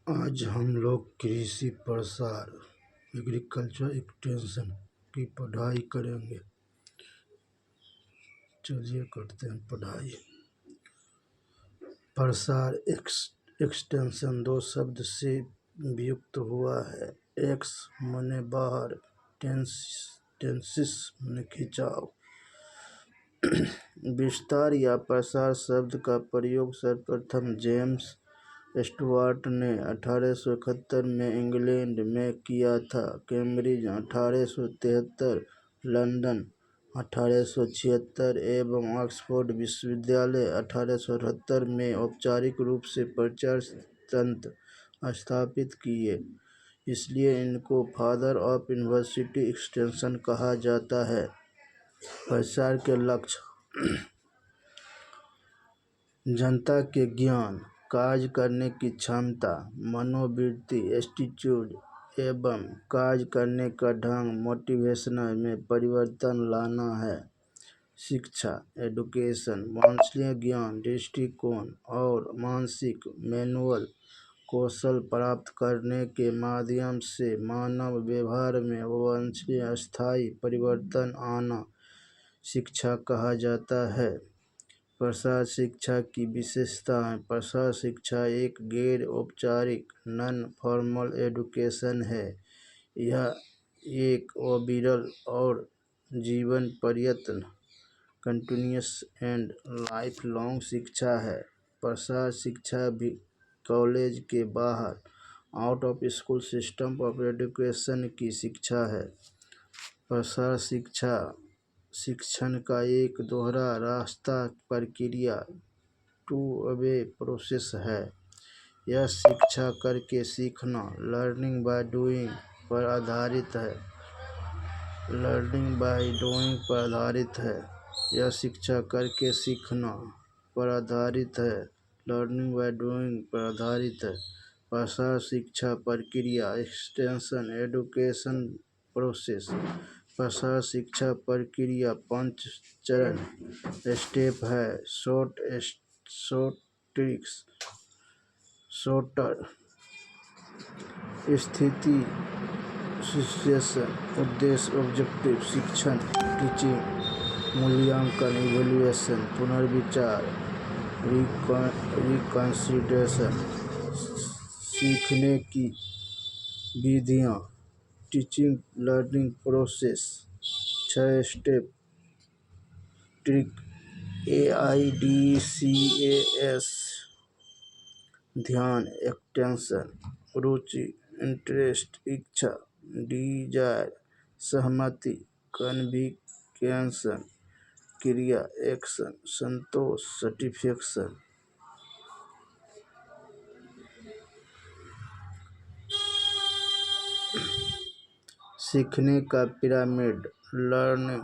आज हम लोग कृषि प्रसार एग्रीकल्चर एक्सटेंशन की पढ़ाई करेंगे। चलिए करते हैं पढ़ाई। प्रसार एक्सटेंशन दो शब्द से व्युत्पन्न हुआ है। एक्स माने बाहर, टेंसिस माने खिंचाव। विस्तार या प्रसार शब्द का प्रयोग सर्वप्रथम जेम्स स्टुअर्ट ने 1871 में इंग्लैंड में किया था। कैम्ब्रिज 1873, लंदन 1876 एवं ऑक्सफोर्ड विश्वविद्यालय 1878 में औपचारिक रूप से प्रचार तंत्र स्थापित किए। इसलिए इनको फादर ऑफ यूनिवर्सिटी एक्सटेंशन कहा जाता है। प्रसार के लक्ष्य: जनता के ज्ञान, कार्य करने की क्षमता, मनोवृत्ति, एटीट्यूड एवं कार्य करने का ढंग, मोटिवेशन में परिवर्तन लाना है। शिक्षा, एडुकेशन, वांछनीय ज्ञान, दृष्टिकोण और मानसिक मैनुअल कौशल प्राप्त करने के माध्यम से मानव व्यवहार में वांछनीय स्थायी परिवर्तन आना शिक्षा कहा जाता है। प्रसार शिक्षा की विशेषताएं: प्रसार शिक्षा एक गैर औपचारिक नॉन फॉर्मल एजुकेशन है। यह एक अविरल और जीवन पर्यंत कंटिन्यूअस एंड लाइफ लॉन्ग शिक्षा है। प्रसार शिक्षा भी कॉलेज के बाहर out of school system of education की शिक्षा है। प्रसार शिक्षा शिक्षण का एक दोहरा रास्ता प्रक्रिया टू वे प्रोसेस है। यह शिक्षा करके सीखना लर्निंग बाय डूइंग पर आधारित है। यह शिक्षा करके सीखना पर आधारित है। लर्निंग बाय डूइंग पर आधारित है। प्रसार शिक्षा प्रक्रिया एक्सटेंशन एजुकेशन प्रोसेस। प्रसार शिक्षा प्रक्रिया 5 चरण स्टेप है। शॉर्टर स्थिति सिचुएशन, उद्देश्य ऑब्जेक्टिव, शिक्षण टीचिंग, मूल्यांकन इवैल्यूएशन, पुनर्विचार रिकंसिडरेशन, सीखने की विधियाँ teaching learning process, 6 step trick AIDS, ध्यान अटेंशन, रुचि इंटरेस्ट, इच्छा डिजायर, सहमति कन्विक्शन, क्रिया एक्शन, संतोष सेटिस्फैक्शन। सीखने का पिरामिड लर्निंग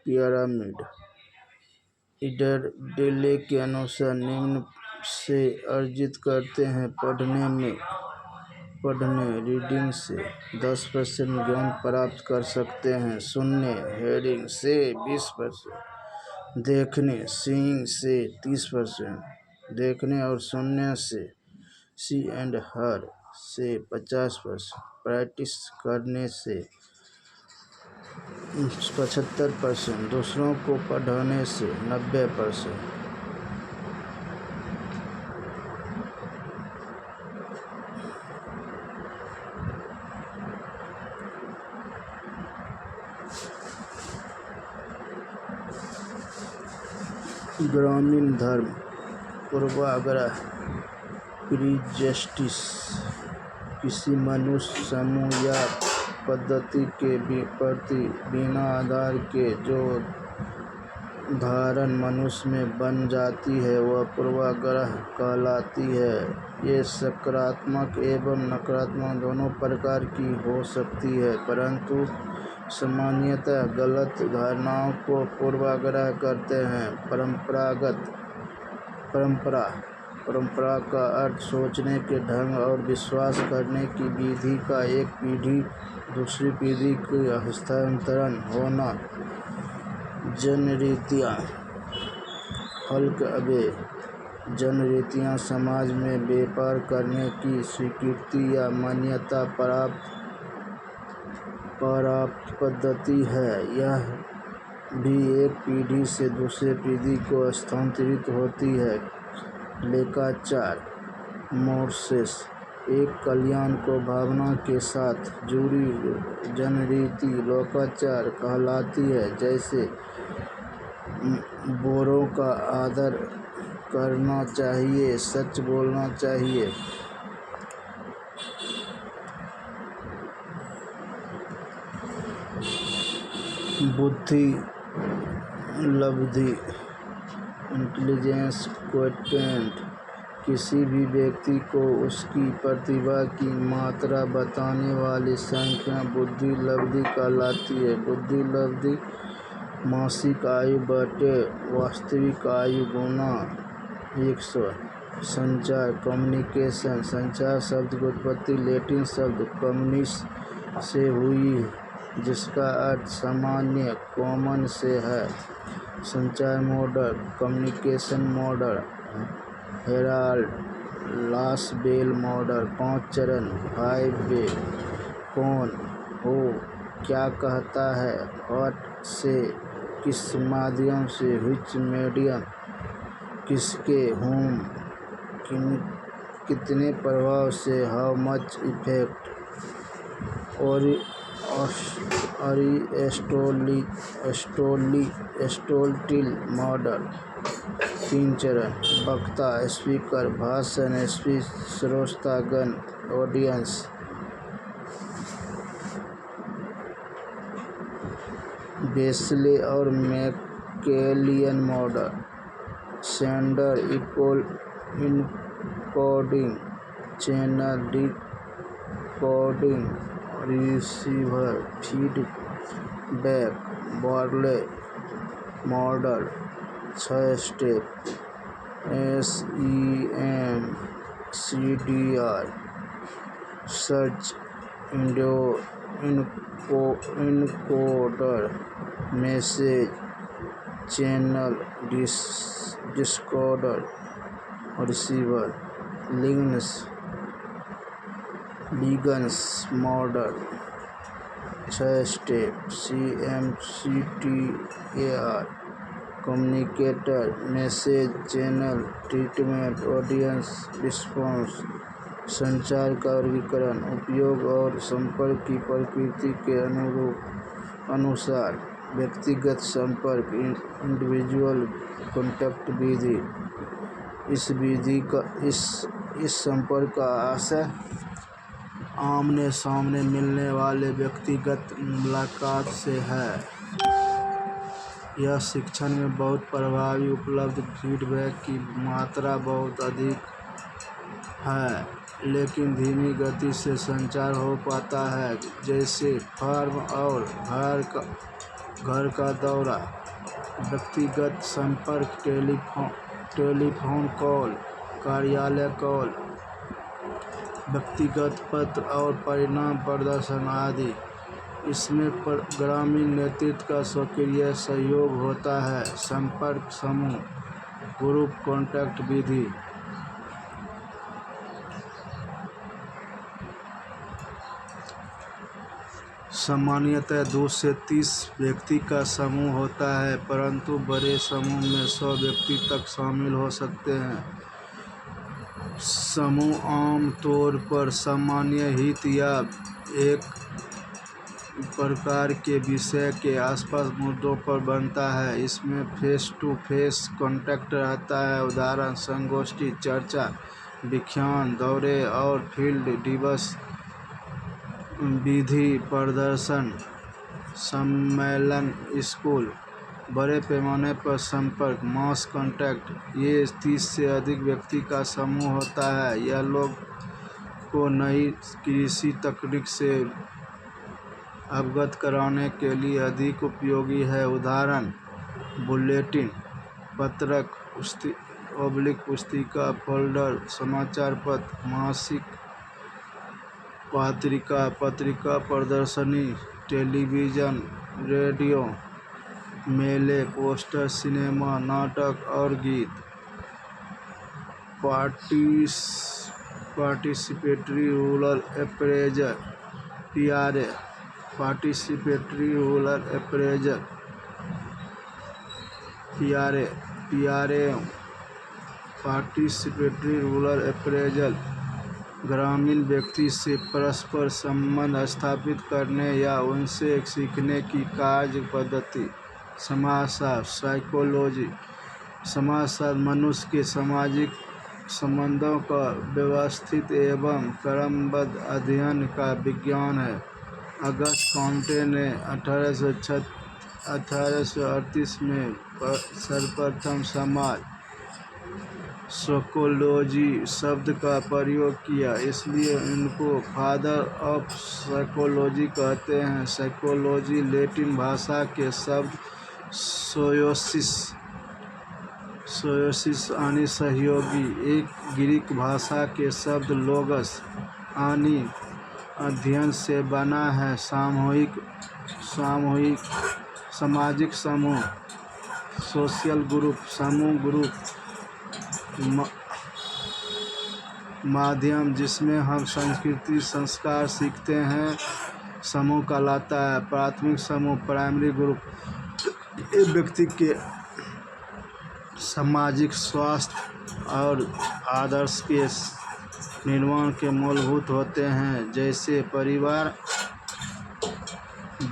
पिरामिड इडरडेले के अनुसार निम्न से अर्जित करते हैं। पढ़ने रीडिंग से 10% ज्ञान प्राप्त कर सकते हैं। सुनने हेयरिंग से 20%, देखने सीइंग से 30%, देखने और सुनने से सी एंड हर से 50%, प्रैक्टिस करने से 75%, दूसरों को पढ़ाने से 90%। ग्रामीण धर्म पूर्वाग्रह प्रीजस्टिस किसी मनुष्य समूह या पद्धति के प्रति बिना आधार के जो धारणा मनुष्य में बन जाती है वह पूर्वाग्रह कहलाती है। ये सकारात्मक एवं नकारात्मक दोनों प्रकार की हो सकती है, परंतु सामान्यतः गलत धारणाओं को पूर्वाग्रह कहते हैं। परंपरा का अर्थ सोचने के ढंग और विश्वास करने की विधि का एक पीढ़ी दूसरी पीढ़ी का हस्तांतरण होना। जनरीतियाँ हल्क अबे जनरीतियाँ समाज में व्यापार करने की स्वीकृति या मान्यता प्राप्त पद्धति है। यह भी एक पीढ़ी से दूसरे पीढ़ी को स्थानांतरित होती है। लेखाचार मोर्सेस एक कल्याण को भावना के साथ जुड़ी जनरीति लोकाचार कहलाती है, जैसे बड़ों का आदर करना चाहिए, सच बोलना चाहिए। बुद्धि लब्धि इंटेलिजेंस क्वोटिएंट किसी भी व्यक्ति को उसकी प्रतिभा की मात्रा बताने वाली संख्या बुद्धि लब्धि कहलाती है। बुद्धि लब्धि मासिक आयु बटे वास्तविक आयु गुना 100। संचार कम्युनिकेशन संचार शब्द की उत्पत्ति लैटिन शब्द कम्युनिस से हुई, जिसका अर्थ सामान्य कॉमन से है। संचार मॉडल कम्युनिकेशन मॉडल हेराल्ड लास बेल मॉडल 5 चरण 5 वे कौन हो क्या कहता है, व्हाट से किस माध्यम से, व्हिच मीडियम किसके, whom कितने प्रभाव से, how much effect. Aristotle model 3 चरण वक्ता स्पीकर भाषण स्पीच श्रोतागण ऑडियंस। बेस्ले और MacLean model sender encoding channel decoding receiver feedback. Berlo model 6 step SEMCDR search encoder message channel decoder receiver. Leagans model 6 step CMCTAR communicator message channel treatment audience response. संचार का वर्गीकरण उपयोग और संपर्क की प्रकृति के अनुसार। व्यक्तिगत संपर्क इंडिविजुअल कॉन्टैक्ट विधि इस संपर्क का आशय आमने सामने मिलने वाले व्यक्तिगत मुलाकात से है। यह शिक्षण में बहुत प्रभावी उपलब्ध फीडबैक की मात्रा बहुत अधिक है, लेकिन धीमी गति से संचार हो पाता है, जैसे फर्म और घर का दौरा। व्यक्तिगत संपर्क टेलीफोन कॉल, कार्यालय कॉल, व्यक्तिगत पत्र और परिणाम प्रदर्शन आदि। इसमें ग्रामीण नेतृत्व का सक्रिय सहयोग होता है। संपर्क समूह ग्रुप कॉन्टैक्ट विधि सामान्यतः 2 से 30 व्यक्ति का समूह होता है, परंतु बड़े समूह में 100 व्यक्ति तक शामिल हो सकते हैं। समूह आम तौर पर सामान्य हित या एक प्रकार के विषय के आसपास मुद्दों पर बनता है। इसमें फेस टू फेस कॉन्टैक्ट रहता है। उदाहरण संगोष्ठी, चर्चा, व्याख्यान, दौरे और फील्ड दिवस, विधि प्रदर्शन, सम्मेलन, स्कूल। बड़े पैमाने पर संपर्क मास कॉन्टैक्ट ये 30 से अधिक व्यक्ति का समूह होता है। यह लोग को नई कृषि तकनीक से अवगत कराने के लिए अधिक उपयोगी है। उदाहरण बुलेटिन, पत्रक, पुस्तिका, फोल्डर, समाचार पत्र, मासिक पत्रिका, प्रदर्शनी, टेलीविज़न, रेडियो, मेले, पोस्टर, सिनेमा, नाटक और गीत। Participatory rural appraisal PRA, participatory rural appraisal PRA, participatory rural appraisal ग्रामीण व्यक्ति से परस्पर संबंध स्थापित करने या उनसे सीखने की कार्य पद्धति। समाजशास्त्र साइकोलॉजी, समाजशास्त्र मनुष्य के सामाजिक संबंधों का व्यवस्थित एवं क्रमबद्ध अध्ययन का विज्ञान है। अगस्त कॉम्टे ने 1838 में सर्वप्रथम समाज साइकोलॉजी शब्द का प्रयोग किया, इसलिए इनको फादर ऑफ साइकोलॉजी कहते हैं। साइकोलॉजी लैटिन भाषा के शब्द सोयोसिस यानी सहयोगी, एक ग्रीक भाषा के शब्द लोगस यानी अध्ययन से बना है। सामाजिक समूह सोशल ग्रुप, समूह ग्रुप माध्यम जिसमें हम संस्कृति संस्कार सीखते हैं समूह कहलाता है। प्राथमिक समूह प्राइमरी ग्रुप एक व्यक्ति के सामाजिक स्वास्थ्य और आदर्श के निर्माण के मूलभूत होते हैं, जैसे परिवार,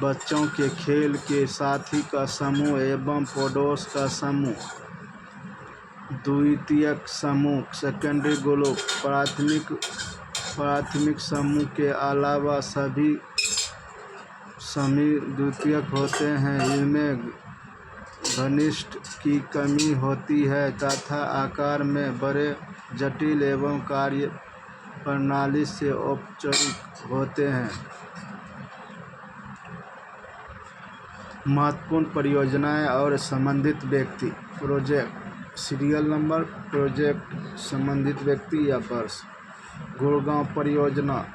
बच्चों के खेल के साथी का समूह एवं पड़ोस का समूह। द्वितीयक समूह सेकेंडरी ग्रुप प्राथमिक समूह के अलावा सभी समूह द्वितीयक होते हैं। इनमें घनिष्ठ की कमी होती है तथा आकार में बड़े, जटिल एवं कार्य प्रणाली से औपचारिक होते हैं। महत्वपूर्ण परियोजनाएं और संबंधित व्यक्ति। प्रोजेक्ट सीरियल नंबर, प्रोजेक्ट संबंधित व्यक्ति या वर्ष। गुड़गांव परियोजना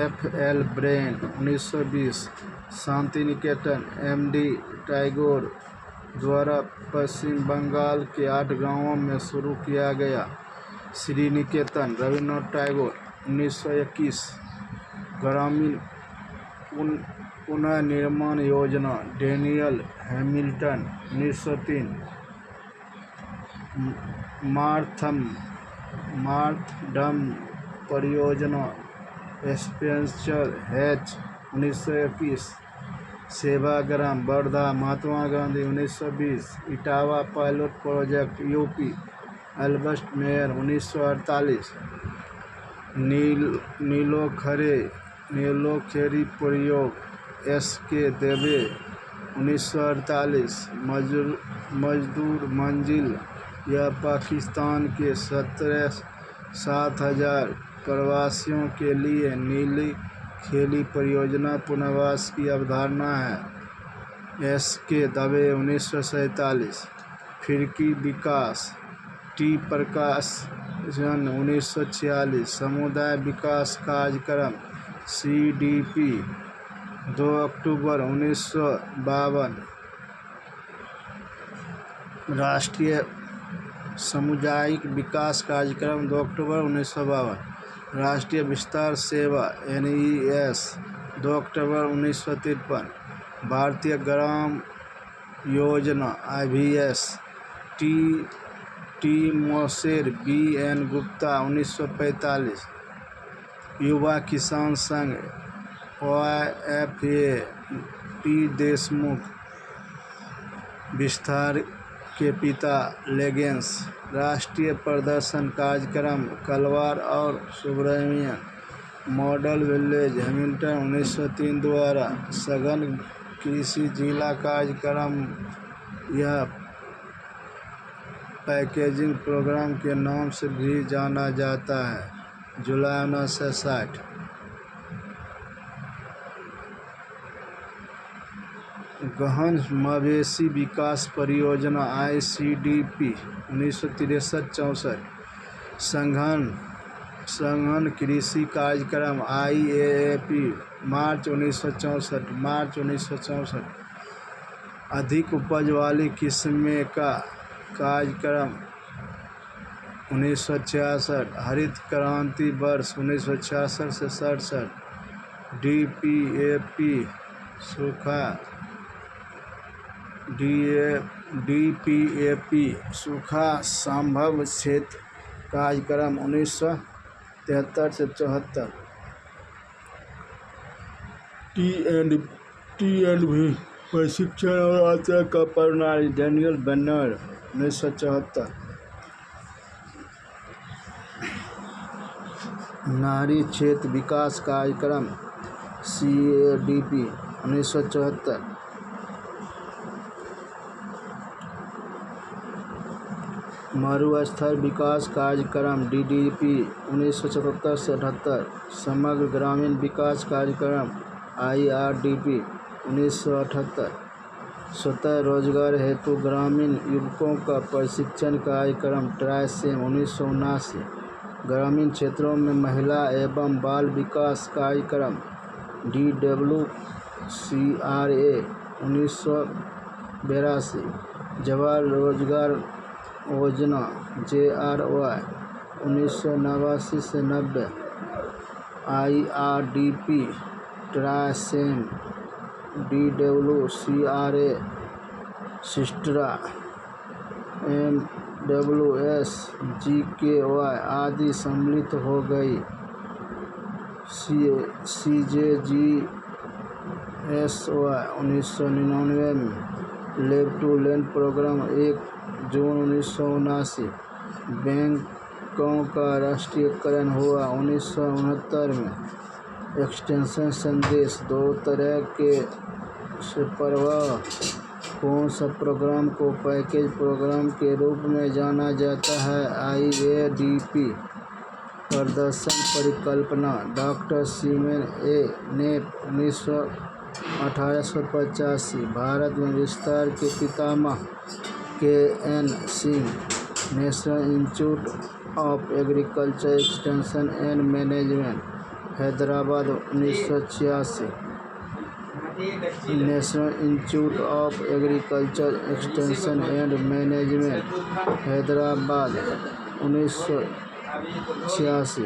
FL brain 1920। Shanti Niketan MD Tagore द्वारा पश्चिम बंगाल के 8 गांवों में शुरू किया गया। श्री निकेतन रविन्द्रनाथ टैगोर 1921। ग्रामीण पुनर्निर्माण योजना डेनियल हैमिल्टन 1903। मार्तडम परियोजना Spencer H 1921। Sevagram Wardha Mahatma Gandhi 1920। Etawah pilot project UP Albert Mayer 1948। Nilokheri प्रयोग SK देवे 1948। मजदूर मंजिल यह पाकिस्तान के 7,000 प्रवासियों के लिए नीली खेली परियोजना पुनर्वास की अवधारणा है। SK दवे 1947। फिरकी विकास T प्रकाश 1946। समुदाय विकास कार्यक्रम CDP 2 अक्टूबर 1952। राष्ट्रीय सामुदायिक विकास कार्यक्रम 2 अक्टूबर 1952। राष्ट्रीय विस्तार सेवा NES 2 अक्टूबर 1953। भारतीय Gram Yojana IVS T मोसेर BN Gupta 1945। युवा किसान संघ YFA T देशमुख विस्तार के पिता लेगेंस। राष्ट्रीय प्रदर्शन कार्यक्रम कलवार और सुब्रमण्यन। मॉडल विलेज हैमिल्टन 1903 द्वारा सघन कृषि जिला कार्यक्रम यह पैकेजिंग प्रोग्राम के नाम से भी जाना जाता है। जुलाई 1960। गहन मवेशी विकास परियोजना ICDP 1963-64। सघन कृषि कार्यक्रम IAAP मार्च 1964। अधिक उपज वाली किस्में का कार्यक्रम 1966 हरित क्रांति वर्ष 1966 से 67 डीपीएपी सूखा डीपीएपी सूखा संभव क्षेत्र कार्यक्रम 1973 से 74 टी एंड भी प्रशिक्षण और आचरण का प्रणाली डैनियल बेनर 1974 नारी क्षेत्र विकास कार्यक्रम CADP 1974 मरुस्थल विकास कार्यक्रम DDP 1977 से 78 समग्र ग्रामीण विकास कार्यक्रम IRDP 1978 स्वतः रोजगार हेतु ग्रामीण युवकों का प्रशिक्षण कार्यक्रम ट्राइसेम 1979 ग्रामीण क्षेत्रों में महिला एवं बाल विकास कार्यक्रम DWCRA 1982 जवाहर रोजगार योजना JRY 1989 से 90 IRDP ट्राइसेम DWCRA Systra MWS GKY आदि सम्मिलित हो गई CJGSY 1999 में लैब टू लैंड प्रोग्राम 1 जून 1979 बैंकों का राष्ट्रीयकरण हुआ 1969 में एक्सटेंशन संदेश दो तरह के से प्रवाह कौन सा प्रोग्राम को पैकेज प्रोग्राम के रूप में जाना जाता है IADP प्रदर्शन परिकल्पना डॉक्टर सीमेन ने 1885 भारत में विस्तार के पितामह KN Singh national institute of agriculture extension and management Hyderabad 1986 national institute of agriculture extension and management Hyderabad 1986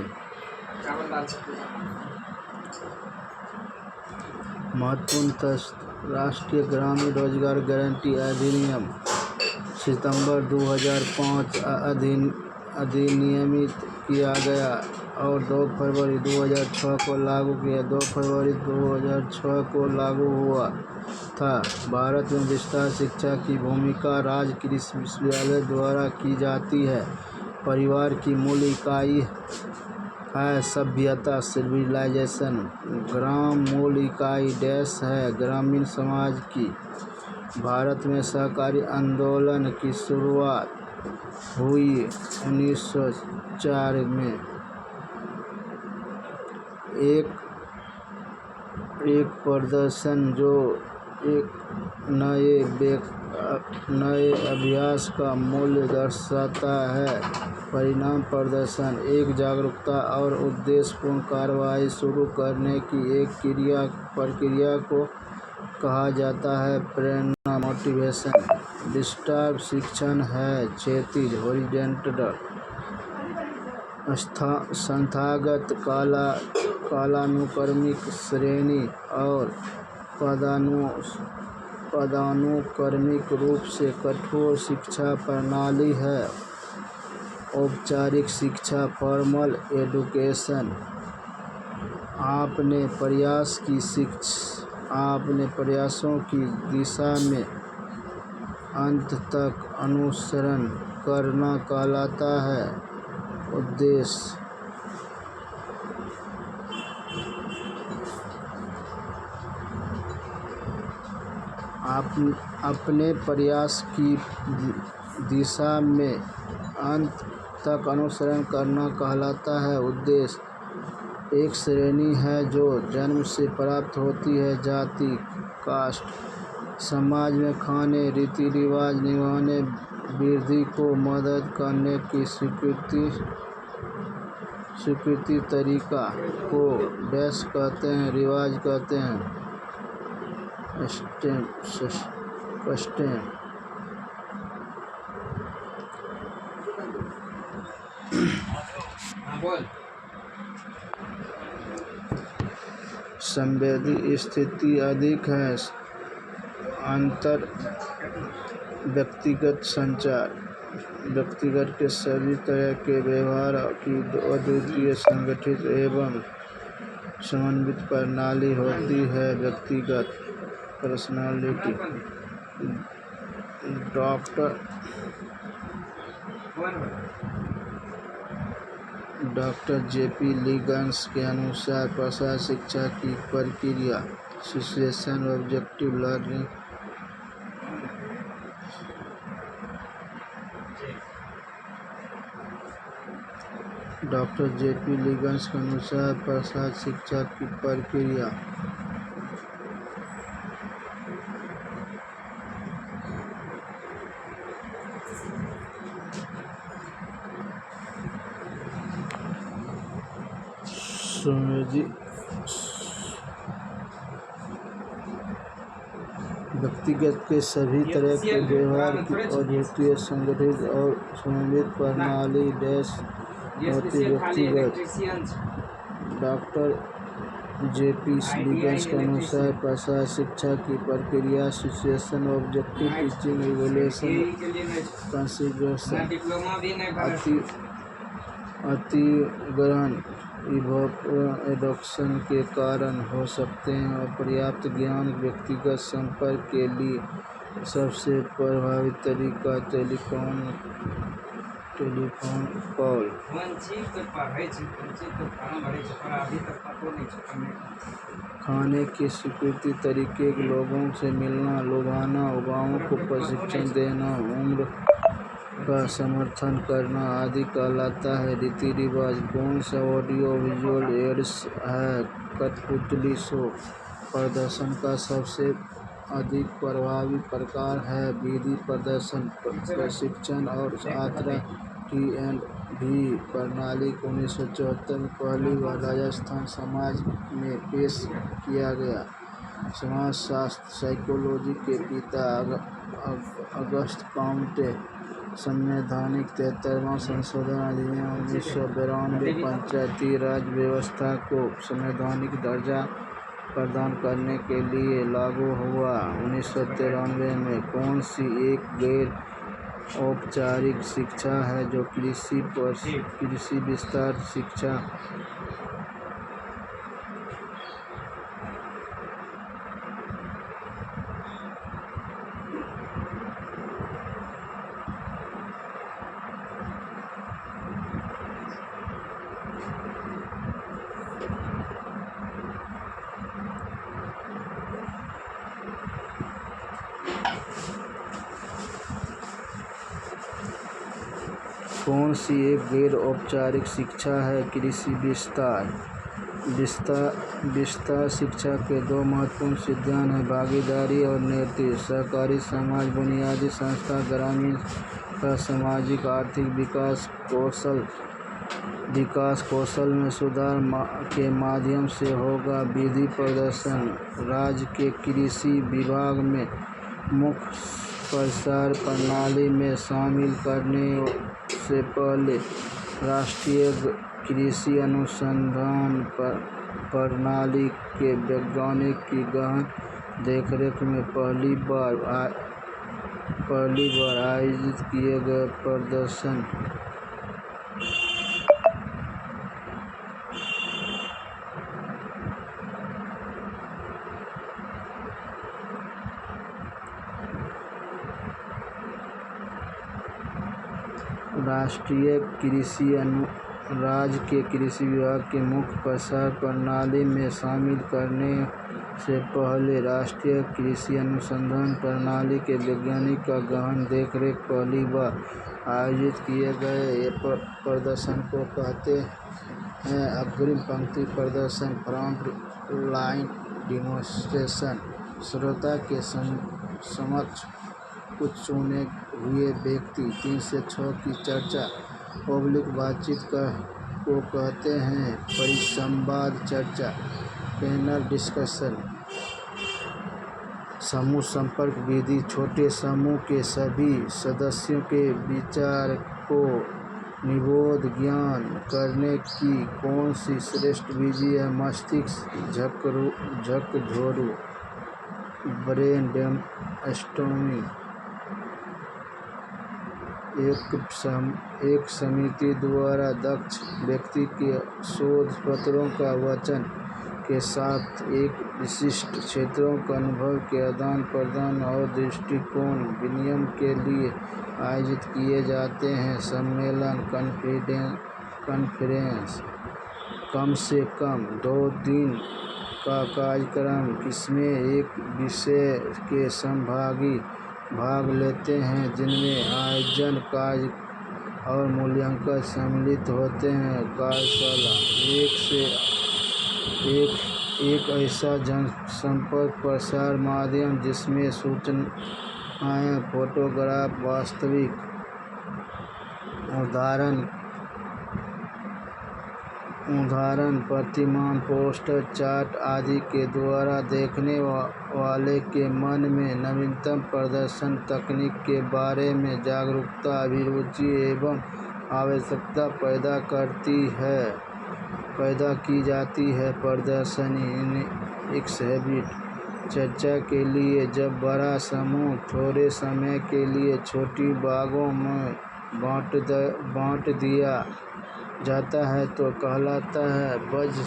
महत्वपूर्ण तथ्य राष्ट्रीय ग्रामीण रोजगार गारंटी अधिनियम सितंबर 2005 अधिनियमित किया गया और 2 फरवरी 2006 को लागू किया 2 फरवरी 2006 को लागू हुआ था। भारत में विस्तार शिक्षा की भूमिका राज्य कृषि विश्वविद्यालय द्वारा की जाती है। परिवार की मूल इकाई है सभ्यता सिविलाइजेशन। ग्राम मूल इकाई देश है ग्रामीण समाज की। भारत में सहकारी आंदोलन की शुरुआत हुई 1904 में। एक प्रदर्शन जो एक नए अभ्यास का मूल्य दर्शाता है। परिणाम प्रदर्शन एक जागरूकता और उद्देश्यपूर्ण कार्रवाई शुरू करने की एक प्रक्रिया को कहा जाता है। प्रेरणा मोटिवेशन डिस्टर्ब शिक्षण है क्षैतिज हॉरिजॉन्टल संस्थागत कालानुक्रमिक श्रेणी और पदानुक्रमिक रूप से कठोर शिक्षा प्रणाली है। औपचारिक शिक्षा फॉर्मल एजुकेशन आपने प्रयासों की दिशा में अंत तक अनुसरण करना कहलाता है। उद्देश्य अपने प्रयास की दिशा में अंत तक अनुसरण करना कहलाता है। उद्देश्य एक श्रेणी है जो जन्म से प्राप्त होती है। जाति कास्ट समाज में खाने रीति रिवाज निभाने वृद्धि को मदद करने की स्वीकृति तरीका को डैश कहते हैं रिवाज कहते हैं। कस्टम संवेदी स्थिति अधिक है। अंतर व्यक्तिगत संचार व्यक्तिगत के सभी तरह के व्यवहार की अद्वितीय संगठित एवं समन्वित प्रणाली होती है। व्यक्तिगत पर्सनालिटी डॉक्टर जेपी लिगन्स के अनुसार प्रसार शिक्षा की प्रक्रिया situation objective learning doctor JP Leagans के अनुसार प्रसार शिक्षा की प्रक्रिया व्यक्तिगत के सभी तरह के व्यवहार की अद्वितीय संगठित और समन्वित प्रणाली होती। व्यक्तिगत डॉक्टर जेपी लिगन्स के अनुसार प्रसार शिक्षा की प्रक्रिया situation objective teaching evaluation consideration अतिग्रहण एडॉप्शन के कारण हो सकते हैं और पर्याप्त ज्ञान व्यक्तिगत संपर्क के लिए सबसे प्रभावी तरीका टेलीफोन कॉल खाने की स्वीकृति तरीके लोगों से मिलना लुभाना उगाओं को प्रशिक्षण देना उम्र का समर्थन करना आदि कहलाता है। रीति रिवाज कौन सा ऑडियो विजुअल एड्स है। कठपुतली शो प्रदर्शन का सबसे अधिक प्रभावी प्रकार है। विधि प्रदर्शन प्रशिक्षण और यात्रा T&V प्रणाली 1974 में पहली बार राजस्थान समाज में पेश किया गया। समाजशास्त्र साइकोलॉजी के पिता अगस्त काउंटे संवैधानिक 73वां संशोधन अधिनियम 1992 पंचायती राज व्यवस्था को संवैधानिक दर्जा प्रदान करने के लिए लागू हुआ। 1993 में कौन सी एक गैर औपचारिक शिक्षा है जो कृषि विस्तार शिक्षा कौन सी एक गैर औपचारिक शिक्षा है। कृषि विस्तार शिक्षा के दो महत्वपूर्ण सिद्धांत हैं भागीदारी और नेतृत्व। सहकारी समाज बुनियादी संस्था ग्रामीण का सामाजिक आर्थिक विकास कौशल में सुधार के माध्यम से होगा। विधि प्रदर्शन राज्य के कृषि विभाग में मुख्य प्रसार प्रणाली में शामिल करने से पहले राष्ट्रीय कृषि अनुसंधान प्रणाली के वैज्ञानिक की गहन देखरेख में पहली बार आयोजित किए गए प्रदर्शन राज्य के कृषि विभाग के मुख्य प्रसार प्रणाली में शामिल करने से पहले राष्ट्रीय कृषि अनुसंधान प्रणाली के वैज्ञानिक का गहन देखरेख पहली बार आयोजित किए गए। ये प्रदर्शन को कहते हैं अग्रिम पंक्ति प्रदर्शन फ्रंट लाइन डेमोन्स्ट्रेशन। श्रोता के समक्ष कुछ चुने हुए व्यक्ति 3 से 6 की चर्चा पब्लिक बातचीत को कहते हैं परिसंवाद चर्चा पैनल डिस्कशन। समूह संपर्क विधि छोटे समूह के सभी सदस्यों के विचार को निबोध ज्ञान करने की कौन सी श्रेष्ठ विधि है? मस्तिष्क झकझोरू, ब्रेन स्टॉर्मिंग। एक समिति द्वारा दक्ष व्यक्ति के शोध पत्रों का वचन के साथ एक विशिष्ट क्षेत्रों का अनुभव के आदान प्रदान और दृष्टिकोण विनिमय के लिए आयोजित किए जाते हैं। सम्मेलन कॉन्फ्रेंस कम से कम 2 दिन का कार्यक्रम जिसमें एक विषय के सहभागी भाग लेते हैं, जिनमें आयोजन कार्य और मूल्यांकन सम्मिलित होते हैं। कार्यशाला एक ऐसा जनसंपर्क प्रसार माध्यम जिसमें सूचनाएं, फोटोग्राफ, वास्तविक उदाहरण, प्रतिमान, पोस्टर, चार्ट आदि के द्वारा देखने वाले के मन में नवीनतम प्रदर्शन तकनीक के बारे में जागरूकता, अभिरुचि एवं आवश्यकता पैदा की जाती है। प्रदर्शनी एक्सहिबिट चर्चा के लिए जब बड़ा समूह थोड़े समय के लिए छोटी भागों में बांट दिया जाता है तो कहलाता है बज़।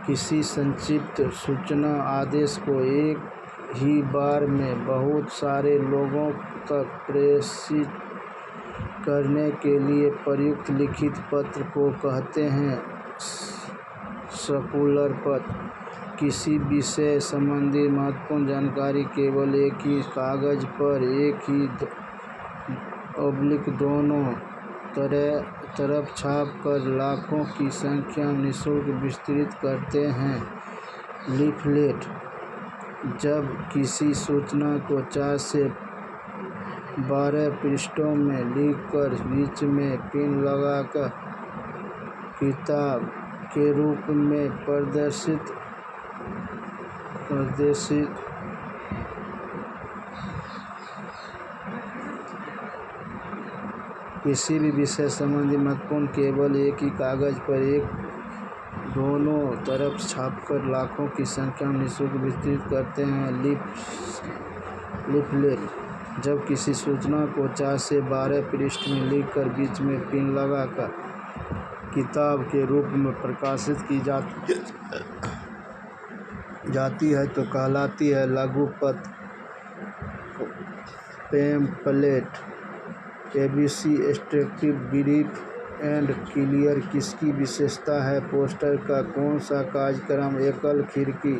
किसी संक्षिप्त सूचना आदेश को एक ही बार में बहुत सारे लोगों तक प्रेषित करने के लिए प्रयुक्त लिखित पत्र को कहते हैं सर्कुलर पत्र। किसी विषय संबंधी महत्वपूर्ण जानकारी केवल एक ही कागज पर एक ही दोनों तरफ छाप कर लाखों की संख्या में निःशुल्क वितरित करते हैं। लीफलेट जब किसी सूचना को 4 से 12 पृष्ठों में लिखकर बीच में पिन लगाकर किताब के रूप में प्रदर्शित किसी भी विषय संबंधी महत्वपूर्ण केवल एक ही कागज पर एक दोनों तरफ छापकर लाखों की संख्या में निःशुल्क वितरित करते हैं। लीफलेट जब किसी सूचना को 4 से 12 पृष्ठ में लिखकर बीच में पिन लगाकर किताब के रूप में प्रकाशित की जाती है तो कहलाती है लघु पत्र। Pamphlet ABC structure brief and clear किसकी विशेषता है? पोस्टर का कौन सा कार्यक्रम एकल खिड़की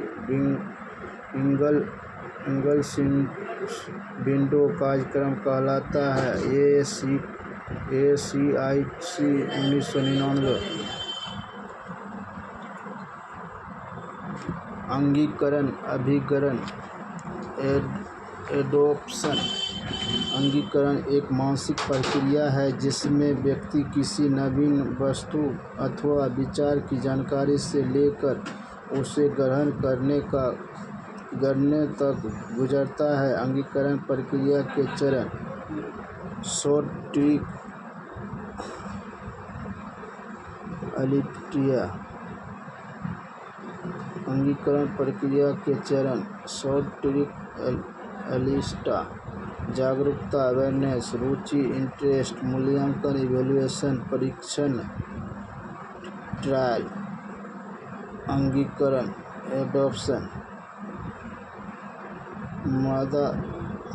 सिंगल विंडो कार्यक्रम कहलाता है? ACIC 1999। अंगीकरण अभिग्रहण एडॉप्शन। अंगीकरण एक मानसिक प्रक्रिया है जिसमें व्यक्ति किसी नवीन वस्तु अथवा विचार की जानकारी से लेकर उसे ग्रहण करने तक गुजरता है। अंगीकरण प्रक्रिया के चरण शॉर्ट ट्रिक अलिप्टिया। अंगीकरण प्रक्रिया के चरण शॉर्ट ट्रिक अलिस्टा। जागरूकता अवेयरनेस, रुचि इंटरेस्ट, मूल्यांकन इवैल्यूएशन, परीक्षण ट्रायल। अंगीकरण एडॉप्शन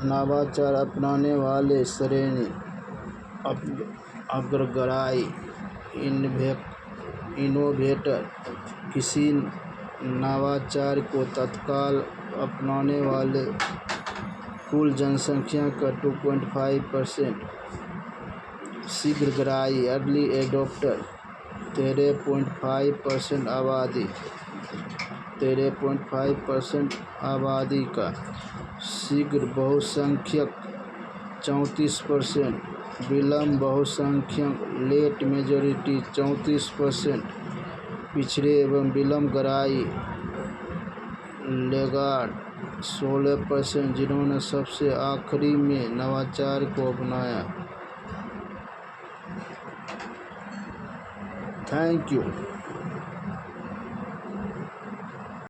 नवाचार अपनाने वाले श्रेणी अग्रगामी इनोवेटर। किसी नवाचार को तत्काल अपनाने वाले कुल जनसंख्या का 2.5%। शीघ्रग्राही अर्ली एडॉप्टर 13.5% आबादी। 13.5% आबादी का शीघ्र बहुसंख्यक 34%। विलंब बहुसंख्यक लेट मेजॉरिटी 34%। पिछड़े एवं विलंबग्राही लैगार्ड 16%, जिन्होंने सबसे आखिरी में नवाचार को अपनाया। Thank you.